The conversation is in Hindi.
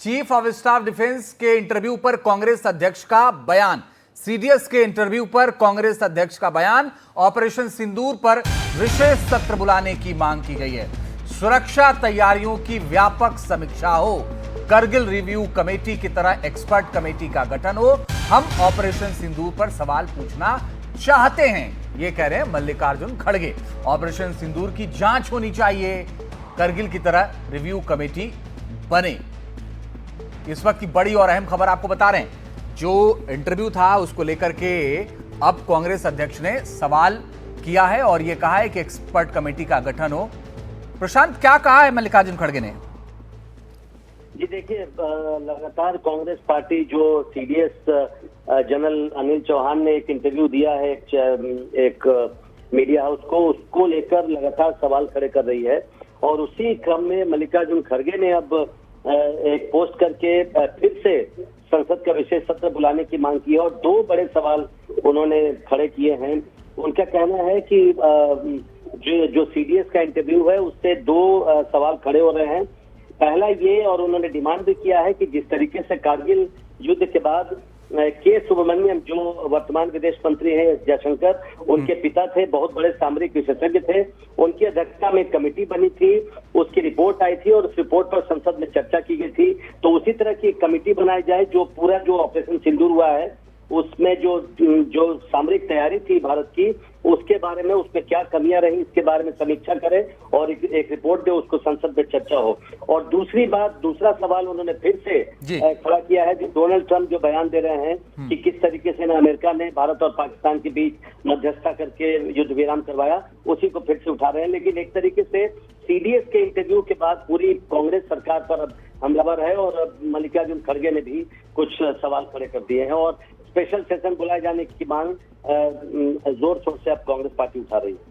चीफ ऑफ स्टाफ डिफेंस के इंटरव्यू पर कांग्रेस अध्यक्ष का बयान, सीडीएस के इंटरव्यू पर कांग्रेस अध्यक्ष का बयान, ऑपरेशन सिंदूर पर विशेष सत्र बुलाने की मांग की गई है। सुरक्षा तैयारियों की व्यापक समीक्षा हो, करगिल रिव्यू कमेटी की तरह एक्सपर्ट कमेटी का गठन हो। हम ऑपरेशन सिंदूर पर सवाल पूछना चाहते हैं, ये कह रहे हैं मल्लिकार्जुन खड़गे। ऑपरेशन सिंदूर की जांच होनी चाहिए, करगिल की तरह रिव्यू कमेटी बने। इस वक्त की बड़ी और अहम खबर आपको बता रहे हैं। जो इंटरव्यू था उसको लेकर के अब कांग्रेस अध्यक्ष ने सवाल किया है और यह कहा है कि एक्सपर्ट कमेटी का गठन हो। प्रशांत, क्या कहा है मल्लिकार्जुन खड़गे ने? जी देखिए, लगातार कांग्रेस पार्टी जो सीडीएस जनरल अनिल चौहान ने एक इंटरव्यू दिया है एक मीडिया हाउस को, उसको लेकर लगातार सवाल खड़े कर रही है। और उसी क्रम में मल्लिकार्जुन खड़गे ने अब एक पोस्ट करके फिर से संसद का विशेष सत्र बुलाने की मांग की है और दो बड़े सवाल उन्होंने खड़े किए हैं। उनका कहना है कि जो सीडीएस का इंटरव्यू है उससे दो सवाल खड़े हो रहे हैं। पहला ये, और उन्होंने डिमांड भी किया है कि जिस तरीके से कारगिल युद्ध के बाद के सुब्रमण्यम जो वर्तमान विदेश मंत्री हैं जयशंकर, उनके पिता थे, बहुत बड़े सामरिक विशेषज्ञ थे, उनकी अध्यक्षता में एक कमेटी बनी थी, उसकी रिपोर्ट आई थी और उस रिपोर्ट पर संसद में चर्चा की गई थी। तो उसी तरह की एक कमेटी बनाई जाए जो पूरा जो ऑपरेशन सिंदूर हुआ है उसमें जो सामरिक तैयारी थी भारत की, उसके बारे में, उसमें क्या कमियां रही, इसके बारे में समीक्षा करें और एक रिपोर्ट दे, उसको संसद में चर्चा हो। और दूसरा सवाल उन्होंने फिर से खड़ा किया है, जो डोनाल्ड ट्रंप जो बयान दे रहे हैं कि किस तरीके से अमेरिका ने भारत और पाकिस्तान के बीच मध्यस्थता करके युद्ध विराम करवाया, उसी को फिर से उठा रहे हैं। लेकिन एक तरीके से सीडीएस के इंटरव्यू के बाद पूरी कांग्रेस सरकार पर अब हमलावर है और मल्लिकार्जुन खड़गे ने भी कुछ सवाल खड़े कर दिए हैं और स्पेशल सेशन बुलाए जाने की मांग जोर शोर से अब कांग्रेस पार्टी उठा रही है।